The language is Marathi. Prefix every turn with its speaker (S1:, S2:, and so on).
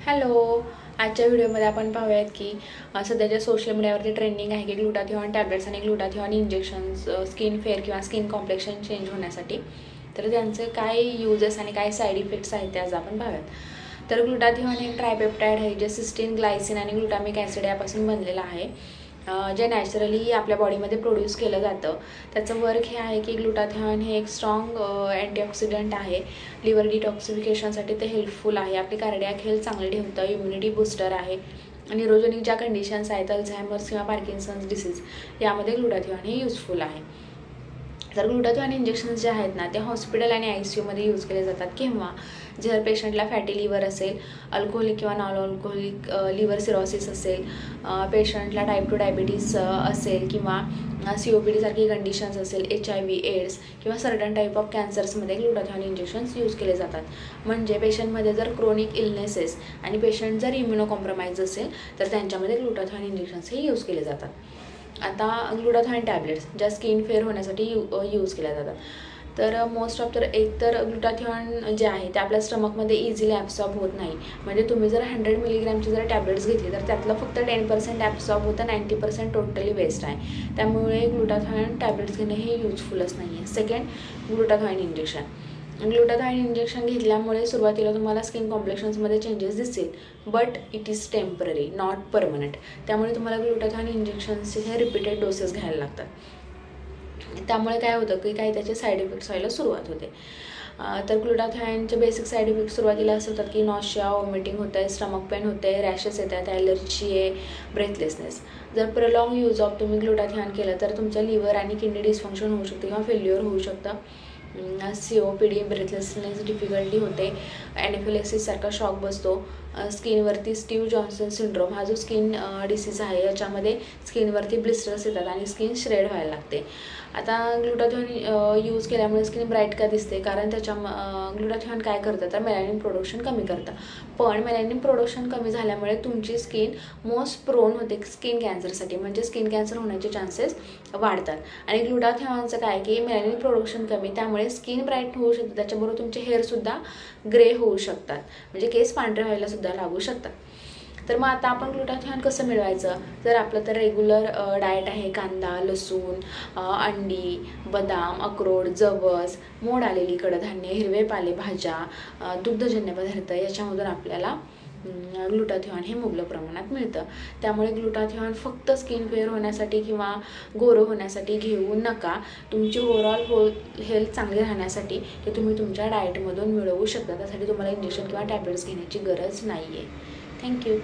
S1: हॅलो, आजच्या व्हिडिओमध्ये आपण पाहूयात की सध्याच्या सोशल मीडियावरती ट्रेंडिंग आहे की ग्लुटाथिऑन टॅब्लेट्स आणि ग्लुटाथिऑन इंजेक्शन्स स्किन फेअर किंवा स्किन कॉम्प्लेक्शन चेंज होण्यासाठी. तर त्यांचे काय यूजेस आणि काय साईड इफेक्ट्स आहेत ते आज आपण पाहूयात. तर ग्लुटाथिऑन एक ट्रायपेप्टाइड आहे जे सिस्टीन, ग्लायसिन आणि ग्लुटामिक ॲसिड यापासून बनलेलं आहे, जे नॅचरली आपल्या बॉडीमध्ये प्रोड्यूस केलं जातं. त्याचं वर्क हे आहे की ग्लुटाथिऑन हे एक स्ट्रॉंग अँटीऑक्सिडंट आहे. लिव्हर डिटॉक्सिफिकेशनसाठी ते हेल्पफुल आहे. आपली कार्डियाक हेल्थ चांगली ठेवतं. इम्युनिटी बूस्टर आहे. न्यूरोजेनिक ज्या कंडिशन्स आहेत, अल्झायमर्स किंवा पार्किन्सन्स डिसीज, यामध्ये ग्लुटाथिऑन हे युजफुल आहे. तर ग्लुटाथिऑन इंजेक्शन्स जे आहेत ना, ते हॉस्पिटल आणि ICUमध्ये यूज केले जातात. किंवा जर पेशंटला फॅटी लिव्हर असेल, अल्कोहोलिक किंवा नॉन अल्कोहोलिक लिव्हर सिरोसिस असेल, पेशंटला टाईप 2 डायबिटीज असेल किंवा COPD सारखी कंडिशन्स असेल, HIV, एड्स किंवा सर्टन टाईप ऑफ कॅन्सर्समध्ये ग्लुटाथिऑन इंजेक्शन्स यूज केले जातात. म्हणजे पेशंटमध्ये जर क्रोनिक इलनेसेस आणि पेशंट जर इम्युनो कॉम्प्रोमाइज असेल तर त्यांच्यामध्ये ग्लुटाथिऑन इंजेक्शन्स हे यूज केले जातात. आता ग्लुटाथिऑन टॅब्लेट्स ज्या स्किन फेअर होण्यासाठी यूज केल्या जातात. तर मोस्ट ऑफ एक तर ग्लुटाथिऑन जे आहे ते आपल्या स्टमकमध्ये इझिली ॲब्सॉर्ब होत नाही. म्हणजे तुम्ही जर 100 मिलीग्रॅमची जर टॅब्लेट्स घेतली तर त्यातलं फक्त 10% ॲब्सॉर्ब होतं, 90% टोटली वेस्ट आहे. त्यामुळे ग्लुटाथिऑन टॅब्लेट्स घेणं हे यूजफुलच नाही आहे. Second, glutathione injection. Glutathione injection घेतल्यामुळे सुरुवातीला तुम्हाला स्किन कॉम्प्लेक्शन्समध्ये चेंजेस दिसतील, but it is temporary, not permanent. त्यामुळे तुम्हाला ग्लुटाथिऑन इंजेक्शन्सचे हे रिपीटेड डोसेस घ्यायला लागतात. त्यामुळे काय होतं की काही त्याचे साईड इफेक्ट्स व्हायला सुरुवात होते. तर ग्लुटाथिऑनचे बेसिक साईड इफेक्ट्स सुरुवातीला असं होतात की नॉशिया, वॉमिटिंग होतं आहे, स्टमक पेन होते, रॅशेस येतात, ॲलर्जी आहे, ब्रेथलेसनेस. जर प्रोलॉंग यूज ऑफ तुम्ही ग्लुटाथिऑन केलं तर तुमच्या लिव्हर आणि किडनी डिस्फंक्शन होऊ शकते किंवा फेल्युअर होऊ शकतं. COPD, ब्रेथलेसनेस, डिफिकल्टी होते, ॲनाफिलेक्सिस सारखा शॉक बसतो. स्किनवरती स्टीव्ह जॉन्सन सिंड्रोम हा जो स्किन डिसीज आहे, याच्यामध्ये स्किनवरती ब्लिस्टर्स येतात आणि स्किन श्रेड व्हायला लागते. आता ग्लुटाथिऑन यूज केल्यामुळे स्किन ब्राईट का दिसते? कारण ग्लुटाथिऑन काय करतं तर मेलॅनिन प्रोडक्शन कमी करतं. पण मेलॅनिन प्रोडक्शन कमी झाल्यामुळे तुमची स्किन मोस्ट प्रोन होते स्किन कॅन्सरसाठी. म्हणजे स्किन कॅन्सर होण्याचे चान्सेस वाढतात. आणि ग्लुटाथिऑनचं काय की मेलॅनिन प्रोडक्शन कमी, त्यामुळे स्किन ब्राईट होऊ शकते. त्याच्याबरोबर तुमचे हेअरसुद्धा ग्रे होऊ शकतात, म्हणजे केस पांढरे व्हायला सुद्धा लागू शकतात. तर मग आता आपण ग्लुटाथिऑन कसं मिळवायचं? तर आपलं तर रेग्युलर डाएट आहे. कांदा, लसूण, अंडी, बदाम, अक्रोड, जवस, मोड आलेली कडधान्य, हिरवे पालेभाज्या, दुग्धजन्य पदार्थ, याच्यामधून आपल्याला ग्लुटाथिऑन हे मुबलक प्रमाणात मिळतं. त्यामुळे ग्लुटाथिऑन फक्त स्किन फेअर होण्यासाठी किंवा गोरं होण्यासाठी घेऊ नका. तुमची ओव्हरऑल हेल्थ चांगली राहण्यासाठी ते तुम्ही तुमच्या डाएटमधून मिळवू शकता. त्यासाठी तुम्हाला इंजेक्शन किंवा टॅब्लेट्स घेण्याची गरज नाही आहे. थँक्यू.